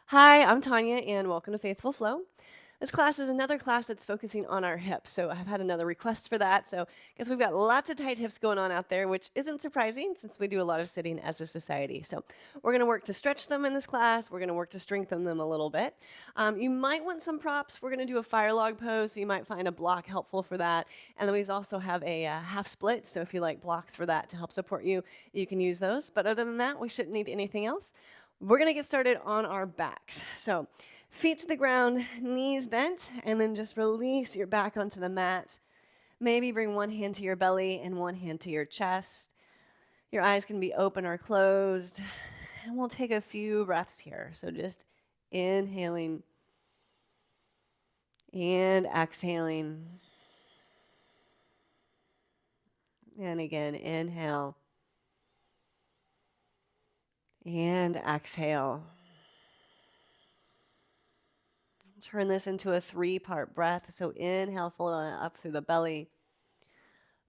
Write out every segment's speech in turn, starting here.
Hi, I'm Tanya, and welcome to Faithful Flow. This class is another class that's focusing on our hips. So I've had another request for that. So I guess we've got lots of tight hips going on out there, which isn't surprising since we do a lot of sitting as a society. So we're going to work to stretch them in this class. We're going to work to strengthen them a little bit. You might want some props. We're going to do a Firelog pose, so you might find a block helpful for that. And then we also have a half split. So if you like blocks for that to help support you, you can use those. But other than that, we shouldn't need anything else. We're going to get started on our backs. So feet to the ground, knees bent, and then just release your back onto the mat. Maybe bring one hand to your belly and one hand to your chest. Your eyes can be open or closed. And we'll take a few breaths here. So just inhaling and exhaling. And again, inhale and exhale. Turn this into a 3-part breath. So inhale, full up through the belly,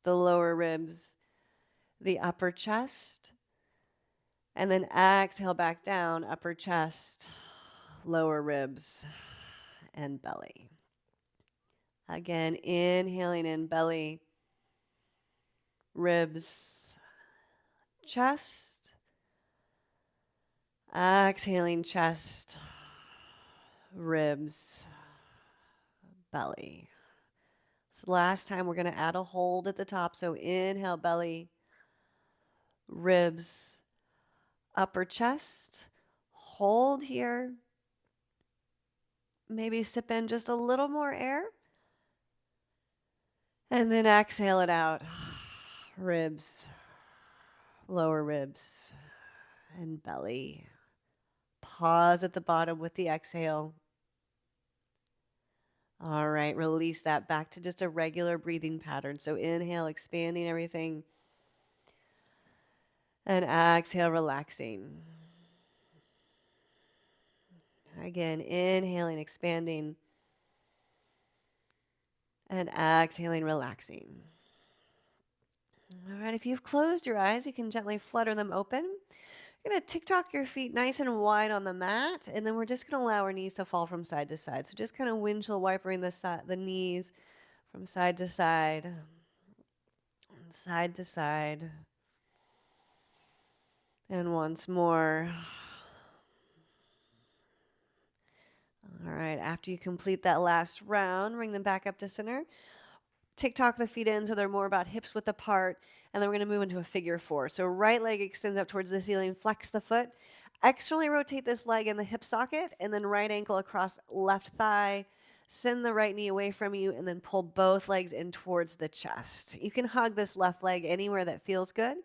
the lower ribs, the upper chest, and then exhale back down, upper chest, lower ribs, and belly. Again, inhaling in belly, ribs, chest, exhaling chest, ribs, belly. So last time we're going to add a hold at the top. So inhale, belly, ribs, upper chest. Hold here. Maybe sip in just a little more air. And then exhale it out. Ribs, lower ribs, and belly. Pause at the bottom with the exhale. All right, release that back to just a regular breathing pattern. So inhale, expanding everything. And exhale, relaxing. Again, inhaling, expanding. And exhaling, relaxing. All right, if you've closed your eyes, you can gently flutter them open. You're going to tick-tock your feet nice and wide on the mat, and then we're just going to allow our knees to fall from side to side. So just kind of windshield wipering the knees from side to side, and side to side. And once more. All right, after you complete that last round, bring them back up to center. Tick-tock the feet in so they're more about hips width apart, and then we're going to move into a figure 4. So right leg extends up towards the ceiling, flex the foot, externally rotate this leg in the hip socket, and then right ankle across left thigh, send the right knee away from you, and then pull both legs in towards the chest. You can hug this left leg anywhere that feels good.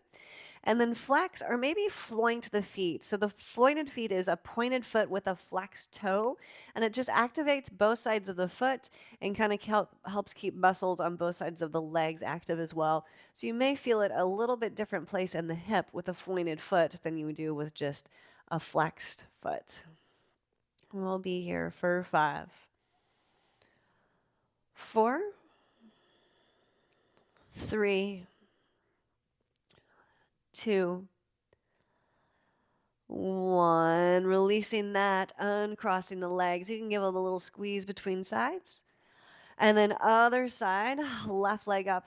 And then flex or maybe floint the feet. So the flointed feet is a pointed foot with a flexed toe, and it just activates both sides of the foot and kind of helps keep muscles on both sides of the legs active as well. So you may feel it a little bit different place in the hip with a flointed foot than you do with just a flexed foot. We'll be here for 5, 4, 3, 2, 1. Releasing that, uncrossing the legs. You can give it a little squeeze between sides. And then other side, left leg up,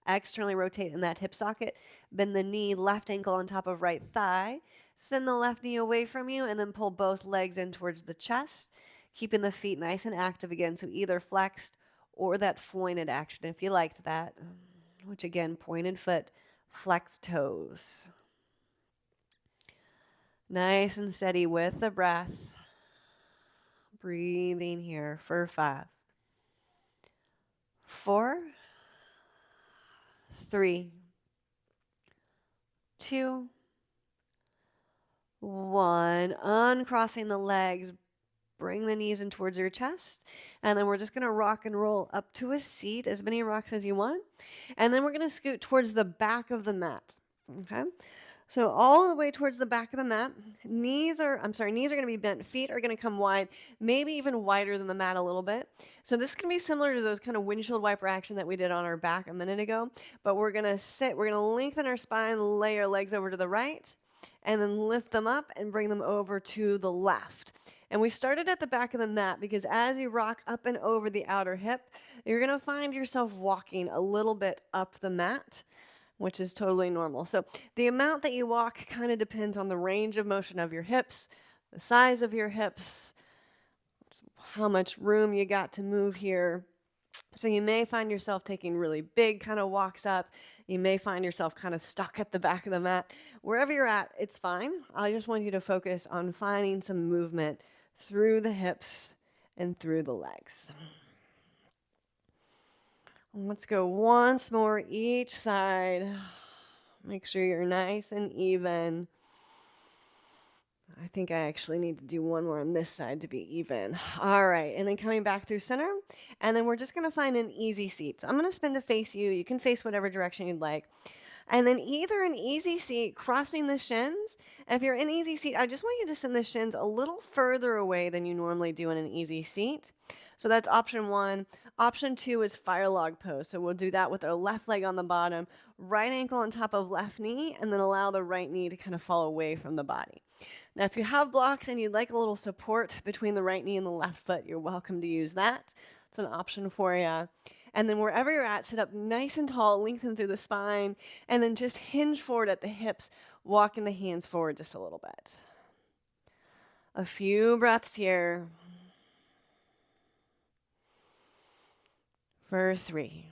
externally rotate in that hip socket. Bend the knee, left ankle on top of right thigh. Send the left knee away from you and then pull both legs in towards the chest, keeping the feet nice and active again. So either flexed or that flointed action if you liked that, which again, pointed foot, flexed toes. Nice and steady with the breath. Breathing here for 5, 4, 3, 2, 1. Uncrossing the legs. Bring the knees in towards your chest. And then we're just going to rock and roll up to a seat, as many rocks as you want. And then we're going to scoot towards the back of the mat. Okay? So all the way towards the back of the mat. Knees are going to be bent. Feet are going to come wide, maybe even wider than the mat a little bit. So this can be similar to those kind of windshield wiper action that we did on our back a minute ago. But we're going to sit. We're going to lengthen our spine, lay our legs over to the right, and then lift them up and bring them over to the left. And we started at the back of the mat because as you rock up and over the outer hip, you're going to find yourself walking a little bit up the mat, which is totally normal. So the amount that you walk kind of depends on the range of motion of your hips, the size of your hips, how much room you got to move here. So you may find yourself taking really big kind of walks up. You may find yourself kind of stuck at the back of the mat. Wherever you're at, it's fine. I just want you to focus on finding some movement through the hips and through the legs. Let's go once more each side. Make sure you're nice and even. I think I actually need to do one more on this side to be even. All right, and then coming back through center, and then we're just gonna find an easy seat. So I'm gonna spin to face you. You can face whatever direction you'd like. And then either an easy seat, crossing the shins. If you're in easy seat, I just want you to send the shins a little further away than you normally do in an easy seat. So that's option 1. Option 2 is Firelog pose. So we'll do that with our left leg on the bottom, right ankle on top of left knee, and then allow the right knee to kind of fall away from the body. Now, if you have blocks and you'd like a little support between the right knee and the left foot, you're welcome to use that. It's an option for you. And then wherever you're at, sit up nice and tall, lengthen through the spine, and then just hinge forward at the hips, walking the hands forward just a little bit. A few breaths here. For 3,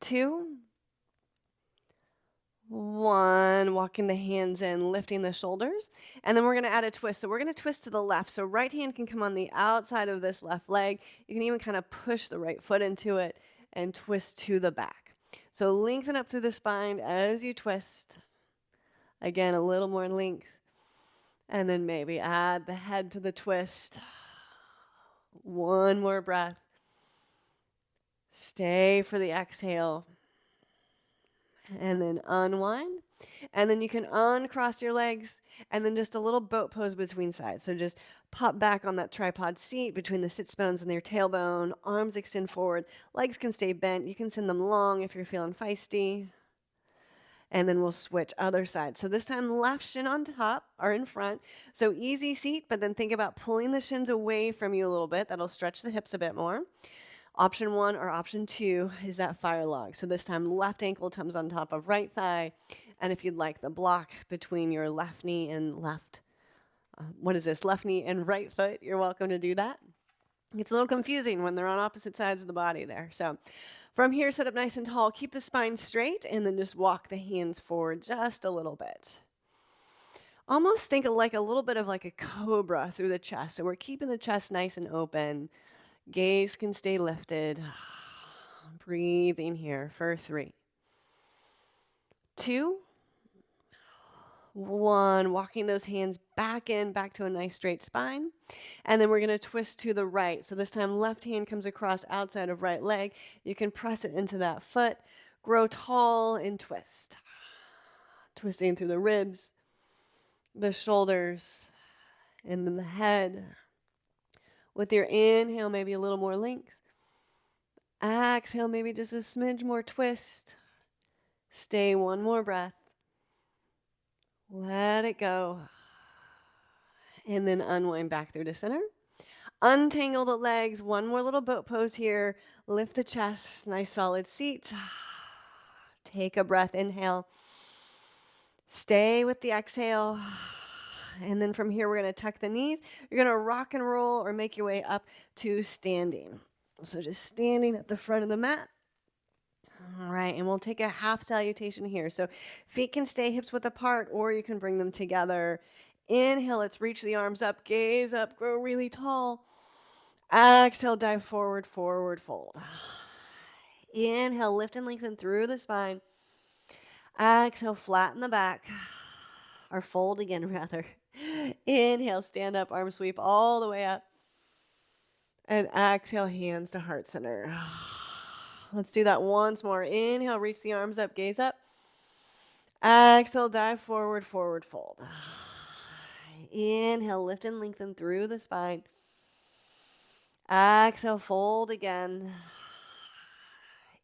2, 1. Walking the hands in, lifting the shoulders. And then we're going to add a twist. So we're going to twist to the left. So right hand can come on the outside of this left leg. You can even kind of push the right foot into it and twist to the back. So lengthen up through the spine as you twist. Again, a little more length. And then maybe add the head to the twist. One more breath. Stay for the exhale. And then unwind. And then you can uncross your legs and then just a little boat pose between sides. So just pop back on that tripod seat between the sits bones and your tailbone. Arms extend forward. Legs can stay bent. You can send them long if you're feeling feisty. And then we'll switch other side. So this time left shin on top or in front. So easy seat, but then think about pulling the shins away from you a little bit. That'll stretch the hips a bit more. Option 1 or option 2 is that Firelog. So this time left ankle comes on top of right thigh. And if you'd like the block between your left knee and left knee and right foot, you're welcome to do that. It's a little confusing when they're on opposite sides of the body there. So from here, sit up nice and tall, keep the spine straight, and then just walk the hands forward just a little bit. Almost think of like a little bit of like a cobra through the chest. So we're keeping the chest nice and open. Gaze can stay lifted. Breathing here for 3, 2, 1. Walking those hands back to a nice straight spine. And then we're going to twist to the right. So this time left hand comes across outside of right leg. You can press it into that foot. Grow tall and twist. Twisting through the ribs, the shoulders, and then the head. With your inhale, maybe a little more length. Exhale, maybe just a smidge more twist. Stay one more breath. Let it go. And then unwind back through to center. Untangle the legs. One more little boat pose here. Lift the chest. Nice solid seat. Take a breath. Inhale. Stay with the exhale. And then from here, we're going to tuck the knees. You're going to rock and roll or make your way up to standing. So just standing at the front of the mat. All right, and we'll take a half salutation here. So feet can stay hips width apart, or you can bring them together. Inhale, let's reach the arms up, gaze up, grow really tall. Exhale, dive forward, forward fold. Inhale, lift and lengthen through the spine. Exhale, flatten the back, or fold again rather. Inhale, stand up, arm sweep all the way up. And exhale, hands to heart center. Let's do that once more. Inhale, reach the arms up, gaze up. Exhale, dive forward, forward fold. Inhale, lift and lengthen through the spine. Exhale, fold again.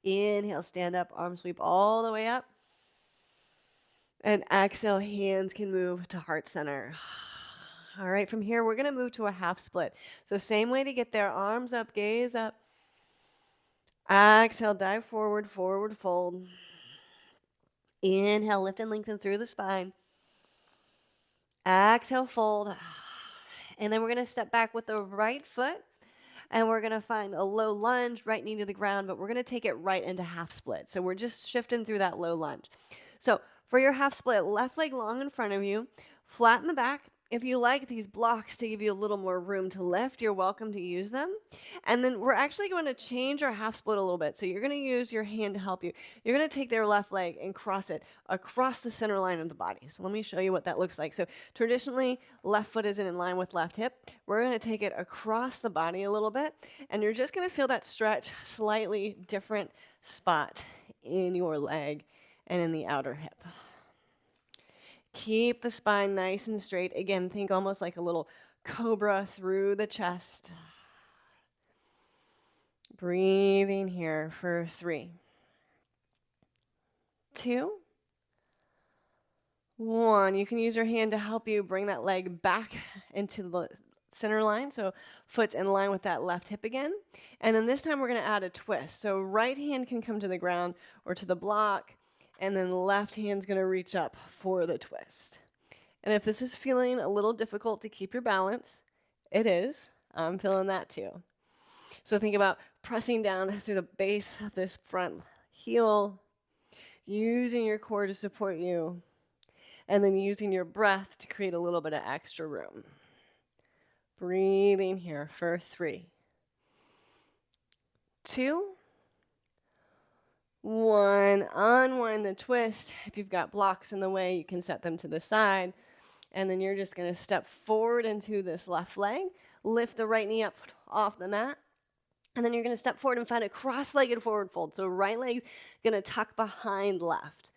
Inhale, stand up, arm sweep all the way up. And exhale, hands can move to heart center. All right, from here, we're going to move to a half split. So same way to get there, arms up, gaze up. Exhale, dive forward, forward fold. Inhale, lift and lengthen through the spine. Exhale, fold. And then we're going to step back with the right foot. And we're going to find a low lunge, right knee to the ground, but we're going to take it right into half split. So we're just shifting through that low lunge. So for your half split, left leg long in front of you, flat in the back. If you like these blocks to give you a little more room to lift, you're welcome to use them. And then we're actually going to change our half split a little bit. So you're going to use your hand to help you. You're going to take their left leg and cross it across the center line of the body. So let me show you what that looks like. So traditionally, left foot isn't in line with left hip. We're going to take it across the body a little bit. And you're just going to feel that stretch, slightly different spot in your leg and in the outer hip. Keep the spine nice and straight. Again, think almost like a little cobra through the chest. Breathing here for 3, 2, 1. You can use your hand to help you bring that leg back into the center line. So foot's in line with that left hip again. And then this time we're going to add a twist. So right hand can come to the ground or to the block. And then left hand's going to reach up for the twist. And if this is feeling a little difficult to keep your balance, it is. I'm feeling that too. So think about pressing down through the base of this front heel, using your core to support you, and then using your breath to create a little bit of extra room. Breathing here for 3, 2, 1, unwind the twist. If you've got blocks in the way, you can set them to the side. And then you're just going to step forward into this left leg, lift the right knee up off the mat. And then you're going to step forward and find a cross-legged forward fold. So right leg going to tuck behind left.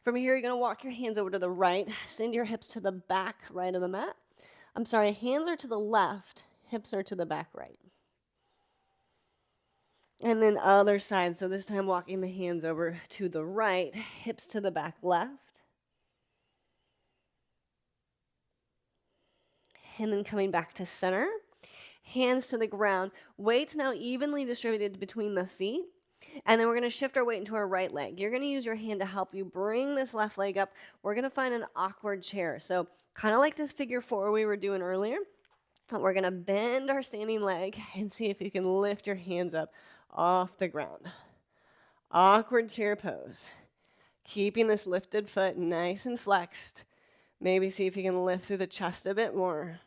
From here, you're going to walk your hands over to the right, send your hips to the back right of the mat. I'm sorry, hands are to the left, hips are to the back right. And then other side, so this time walking the hands over to the right, hips to the back left. And then coming back to center, hands to the ground. Weight's now evenly distributed between the feet. And then we're going to shift our weight into our right leg. You're going to use your hand to help you bring this left leg up. We're going to find an awkward chair. So kind of like this figure 4 we were doing earlier. But we're going to bend our standing leg and see if you can lift your hands up off the ground. Awkward chair pose. Keeping this lifted foot nice and flexed. Maybe see if you can lift through the chest a bit more.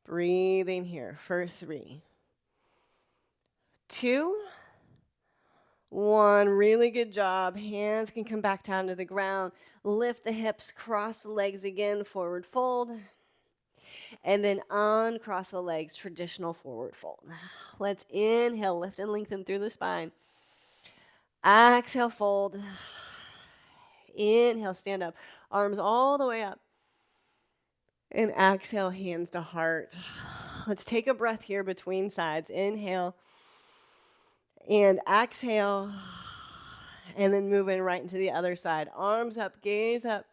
Breathing here for 3, 2, 1. Really good job. Hands can come back down to the ground. Lift the hips, cross the legs again, forward fold. And then uncross the legs, traditional forward fold. Let's inhale, lift and lengthen through the spine. Exhale, fold. Inhale, stand up. Arms all the way up. And exhale, hands to heart. Let's take a breath here between sides. Inhale. And exhale. And then moving right into the other side. Arms up, gaze up.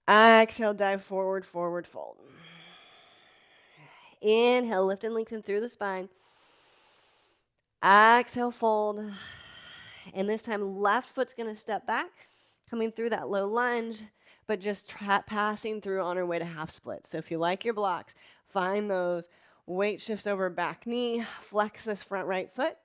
Exhale, dive forward, forward fold. Inhale, lift and lengthen through the spine. Exhale, fold. And this time, left foot's going to step back, coming through that low lunge, but just passing through on our way to half split. So if you like your blocks, find those. Weight shifts over back knee, flex this front right foot.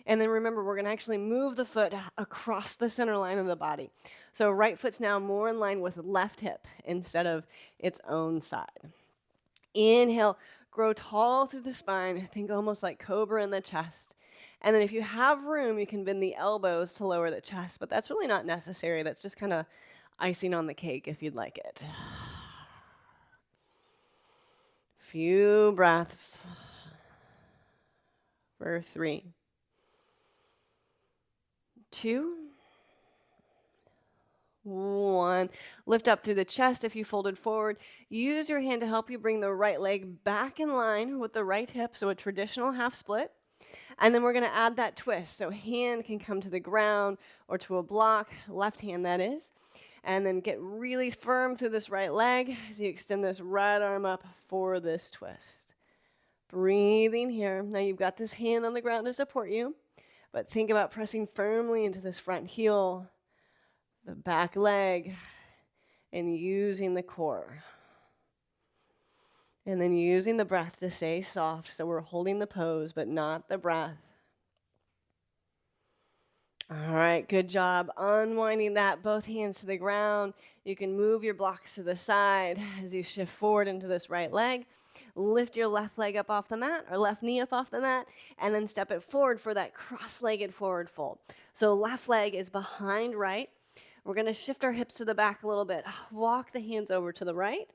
And then remember, we're going to actually move the foot across the center line of the body. So right foot's now more in line with left hip instead of its own side. Inhale, grow tall through the spine. Think almost like cobra in the chest. And then if you have room, you can bend the elbows to lower the chest, but that's really not necessary. That's just kind of icing on the cake if you'd like it. Few breaths for 3, 2, 1. Lift up through the chest if you folded forward. Use your hand to help you bring the right leg back in line with the right hip, so a traditional half split. And then we're going to add that twist. So hand can come to the ground or to a block, left hand that is. And then get really firm through this right leg as you extend this right arm up for this twist. Breathing here. Now you've got this hand on the ground to support you, but think about pressing firmly into this front heel, the back leg, and using the core. And then using the breath to stay soft, so we're holding the pose, but not the breath. All right, good job. Unwinding that, both hands to the ground. You can move your blocks to the side as you shift forward into this right leg. Lift your left leg up off the mat, or left knee up off the mat, and then step it forward for that cross-legged forward fold. So left leg is behind right. We're going to shift our hips to the back a little bit. Walk the hands over to the right,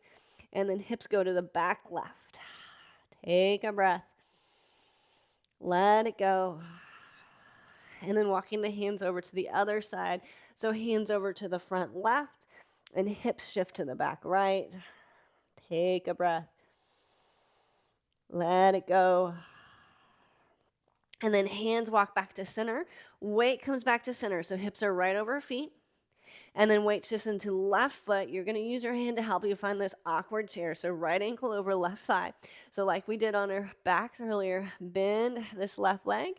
and then hips go to the back left. Take a breath. Let it go. And then walking the hands over to the other side. So hands over to the front left and hips shift to the back right. Take a breath. Let it go. And then hands walk back to center. Weight comes back to center. So hips are right over feet. And then weight shifts into left foot. You're going to use your hand to help you find this awkward chair. So right ankle over left thigh. So like we did on our backs earlier, bend this left leg.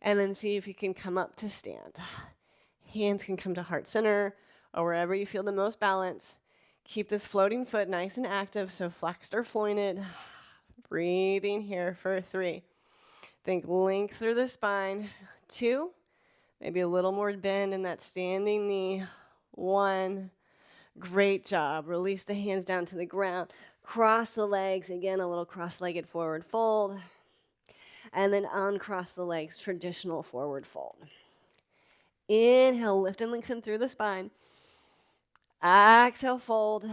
And then see if you can come up to stand. Hands can come to heart center or wherever you feel the most balance. Keep this floating foot nice and active, so flexed or flointed. Breathing here for 3. Think length through the spine. 2. Maybe a little more bend in that standing knee. 1. Great job. Release the hands down to the ground. Cross the legs. Again, a little cross-legged forward fold. And then uncross the legs, traditional forward fold. Inhale, lift and lengthen through the spine. Exhale, fold.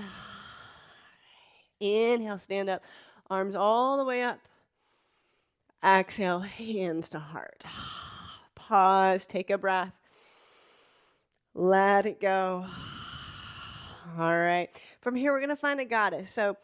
Inhale, stand up. Arms all the way up. Exhale, hands to heart. Pause, take a breath. Let it go. All right. From here, we're going to find a goddess. So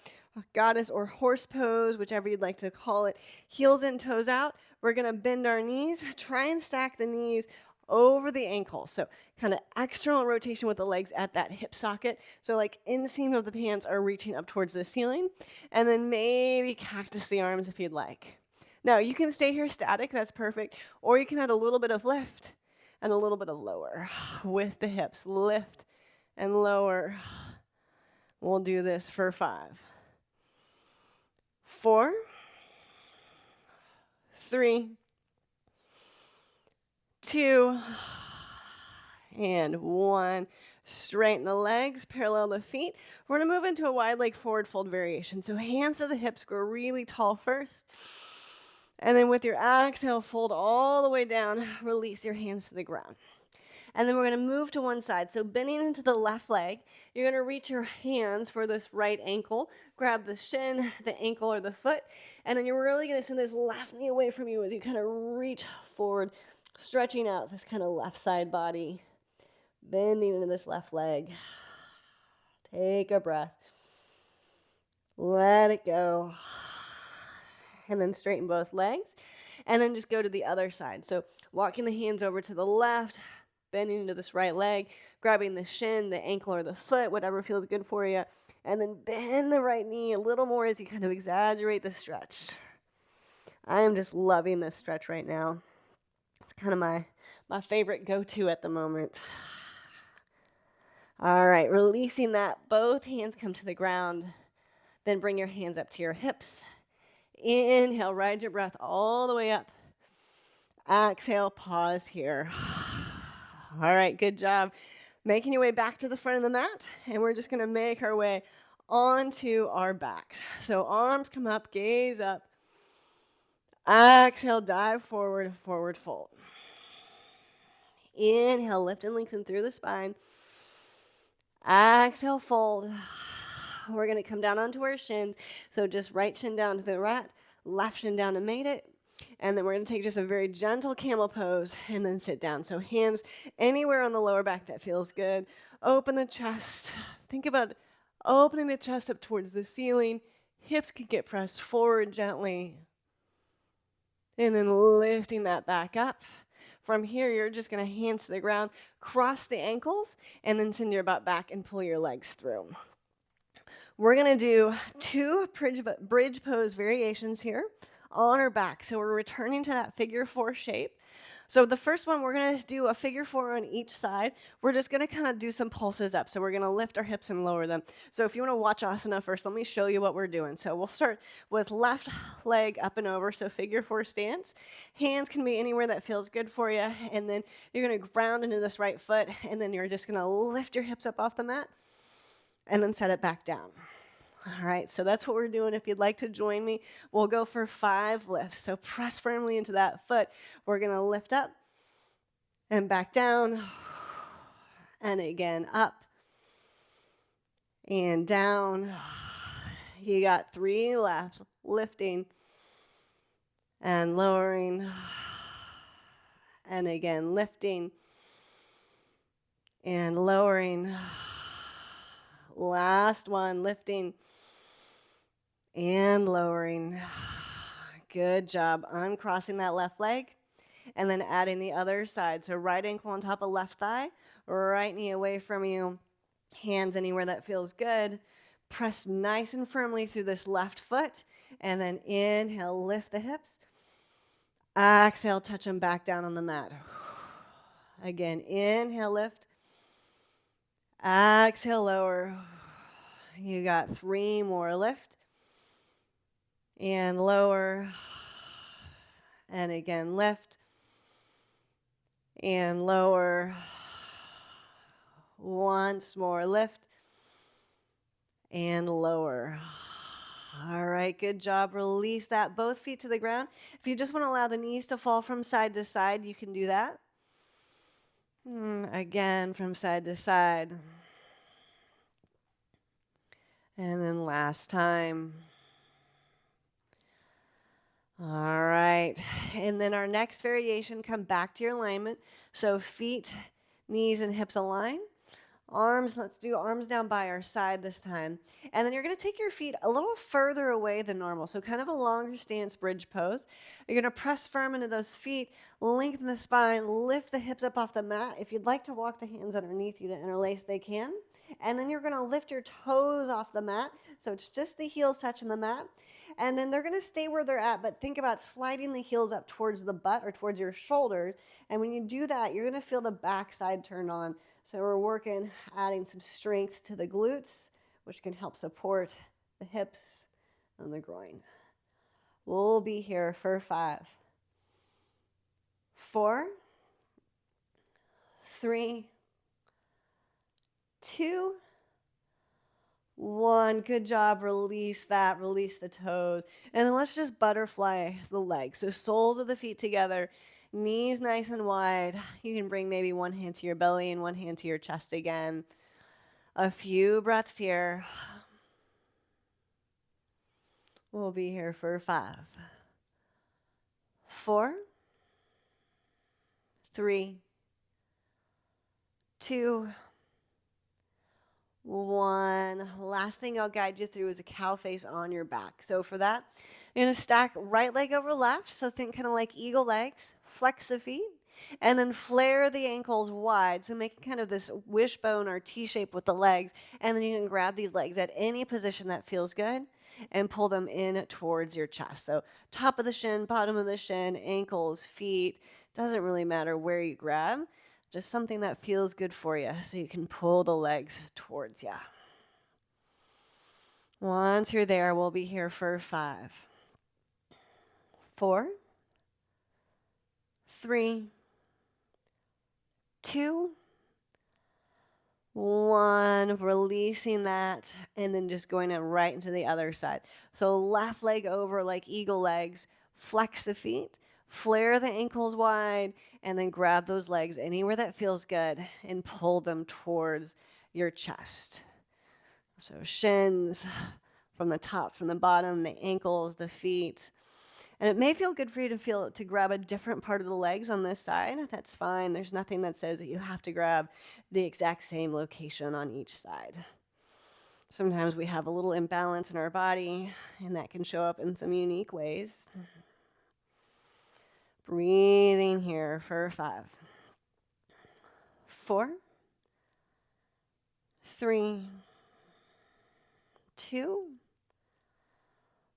goddess or horse pose, whichever you'd like to call it. Heels in, toes out. We're going to bend our knees. Try and stack the knees over the ankle. So kind of external rotation with the legs at that hip socket. So like inseam of the pants are reaching up towards the ceiling. And then maybe cactus the arms if you'd like. Now, you can stay here static. That's perfect. Or you can add a little bit of lift and a little bit of lower with the hips. Lift and lower. We'll do this for 5. 4, 3, 2, and 1. Straighten the legs, parallel the feet. We're going to move into a wide leg forward fold variation. So hands to the hips, grow really tall first. And then with your exhale, fold all the way down. Release your hands to the ground. And then we're going to move to one side. So bending into the left leg, you're going to reach your hands for this right ankle. Grab the shin, the ankle, or the foot. And then you're really going to send this left knee away from you as you kind of reach forward, stretching out this kind of left side body. Bending into this left leg. Take a breath. Let it go. And then straighten both legs. And then just go to the other side. So walking the hands over to the left, bending into this right leg, grabbing the shin, the ankle, or the foot, whatever feels good for you. And then bend the right knee a little more as you kind of exaggerate the stretch. I am just loving this stretch right now. It's kind of my favorite go-to at the moment. All right, releasing that. Both hands come to the ground. Then bring your hands up to your hips. Inhale, ride your breath all the way up. Exhale, pause here. All right, good job. Making your way back to the front of the mat, and we're just going to make our way onto our backs. So arms come up, gaze up. Exhale, dive forward, forward fold. Inhale, lift and lengthen through the spine. Exhale, fold. We're going to come down onto our shins. So just right shin down to the rat, left shin down to mate it. And then we're going to take just a very gentle camel pose and then sit down. So hands anywhere on the lower back that feels good. Open the chest. Think about opening the chest up towards the ceiling. Hips can get pressed forward gently. And then lifting that back up. From here, you're just going to hands to the ground, cross the ankles, and then send your butt back and pull your legs through. We're going to do 2 bridge pose variations here on our back. So we're returning to that figure 4 shape. So the first one, we're going to do a figure 4 on each side. We're just going to kind of do some pulses up. So we're going to lift our hips and lower them. So if you want to watch asana first, let me show you what we're doing. So we'll start with left leg up and over. So figure 4 stance. Hands can be anywhere that feels good for you. And then you're going to ground into this right foot. And then you're just going to lift your hips up off the mat and then set it back down. All right, so that's what we're doing. If you'd like to join me, we'll go for 5 lifts. So press firmly into that foot. We're going to lift up and back down, and again up and down. You got 3 left. Lifting and lowering, and again lifting and lowering. Last one, lifting and lowering. Good job. Uncrossing that left leg and then adding the other side. So right ankle on top of left thigh, right knee away from you, hands anywhere that feels good. Press nice and firmly through this left foot, and then inhale, lift the hips. Exhale, touch them back down on the mat. Again, inhale, lift. Exhale, lower. You got 3 more. Lift and lower, and again lift and lower. Once more, lift and lower. All right, good job. Release that, both feet to the ground. If you just want to allow the knees to fall from side to side, you can do that. Again, from side to side. And then last time. All right, and then our next variation, come back to your alignment. So feet, knees, and hips align. Arms, let's do arms down by our side this time. And then you're going to take your feet a little further away than normal, so kind of a longer stance bridge pose. You're going to press firm into those feet, lengthen the spine, lift the hips up off the mat. If you'd like to walk the hands underneath you to interlace, they can. And then you're going to lift your toes off the mat, so it's just the heels touching the mat. And then they're going to stay where they're at, but think about sliding the heels up towards the butt or towards your shoulders. And when you do that, you're going to feel the backside turn on. So we're working, adding some strength to the glutes, which can help support the hips and the groin. We'll be here for 5, 4, 3, 2, 1. Good job. Release that. Release the toes. And then let's just butterfly the legs. So soles of the feet together, knees nice and wide. You can bring maybe one hand to your belly and one hand to your chest again. A few breaths here. We'll be here for 5, 4, 3, 2, 1. Last thing I'll guide you through is a cow face on your back. So for that, you're going to stack right leg over left. So think kind of like eagle legs. Flex the feet. And then flare the ankles wide. So make kind of this wishbone or T-shape with the legs. And then you can grab these legs at any position that feels good and pull them in towards your chest. So top of the shin, bottom of the shin, ankles, feet. Doesn't really matter where you grab. Just something that feels good for you so you can pull the legs towards you. Once you're there, we'll be here for 5, 4, 3, 2, 1. Releasing that and then just going in right into the other side. So left leg over like eagle legs. Flex the feet. Flare the ankles wide, and then grab those legs anywhere that feels good and pull them towards your chest. So shins from the top, from the bottom, the ankles, the feet. And it may feel good for you to grab a different part of the legs on this side. That's fine. There's nothing that says that you have to grab the exact same location on each side. Sometimes we have a little imbalance in our body, and that can show up in some unique ways. Breathing here for 5, 4, 3, 2,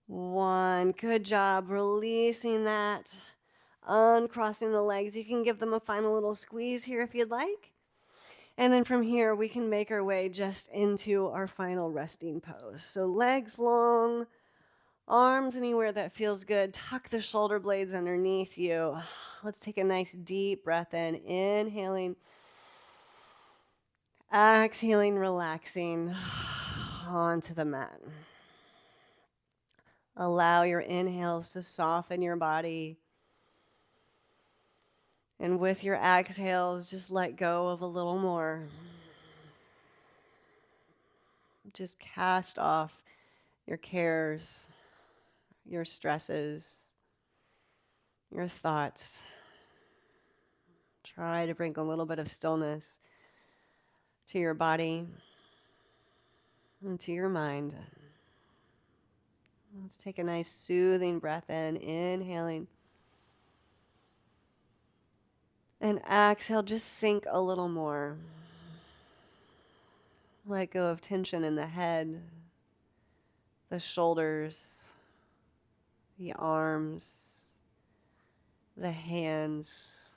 1. Good job releasing that, uncrossing the legs. You can give them a final little squeeze here if you'd like. And then from here, we can make our way just into our final resting pose. So legs long, arms anywhere that feels good. Tuck the shoulder blades underneath you. Let's take a nice deep breath in. Inhaling, exhaling, relaxing onto the mat. Allow your inhales to soften your body. And with your exhales, just let go of a little more. Just cast off your cares, your stresses, your thoughts. Try to bring a little bit of stillness to your body and to your mind. Let's take a nice soothing breath in, inhaling. And exhale, just sink a little more. Let go of tension in the head, the shoulders, the arms, the hands,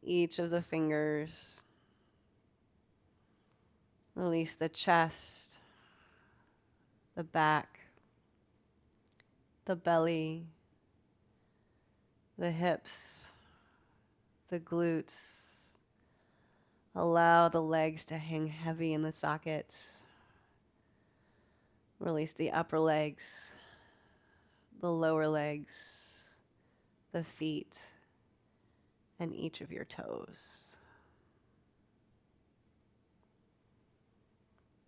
each of the fingers. Release the chest, the back, the belly, the hips, the glutes. Allow the legs to hang heavy in the sockets. Release the upper legs, the lower legs, the feet, and each of your toes.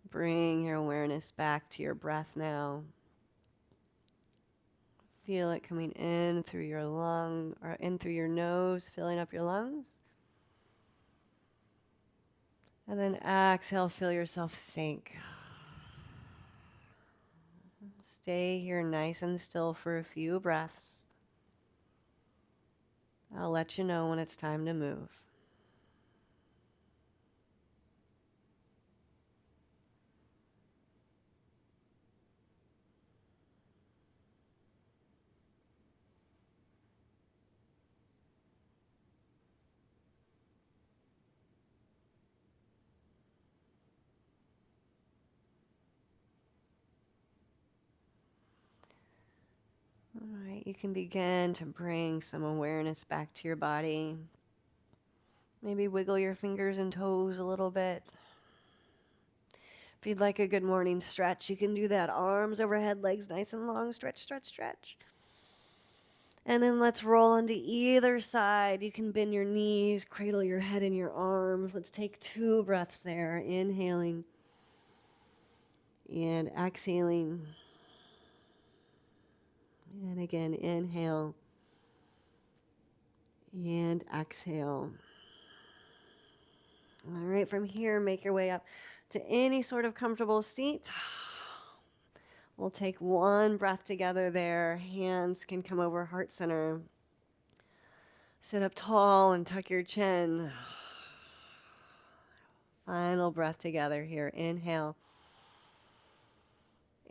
Bring your awareness back to your breath now. Feel it coming in through your lung or in through your nose, filling up your lungs. And then exhale, feel yourself sink. Stay here nice and still for a few breaths. I'll let you know when it's time to move. All right, you can begin to bring some awareness back to your body. Maybe wiggle your fingers and toes a little bit. If you'd like a good morning stretch, you can do that. Arms overhead, legs nice and long. Stretch, stretch, stretch. And then let's roll onto either side. You can bend your knees, cradle your head in your arms. Let's take 2 breaths there. Inhaling and exhaling. And again, inhale and exhale. All right, from here, make your way up to any sort of comfortable seat. We'll take 1 breath together there. Hands can come over heart center. Sit up tall and tuck your chin. Final breath together here. Inhale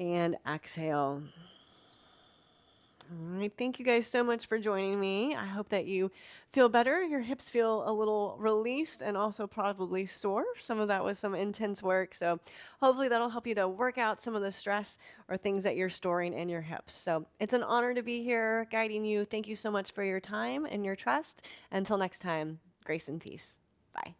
and exhale. All right, thank you guys so much for joining me. I hope that you feel better. Your hips feel a little released and also probably sore. Some of that was some intense work. So hopefully that'll help you to work out some of the stress or things that you're storing in your hips. So it's an honor to be here guiding you. Thank you so much for your time and your trust. Until next time, grace and peace. Bye.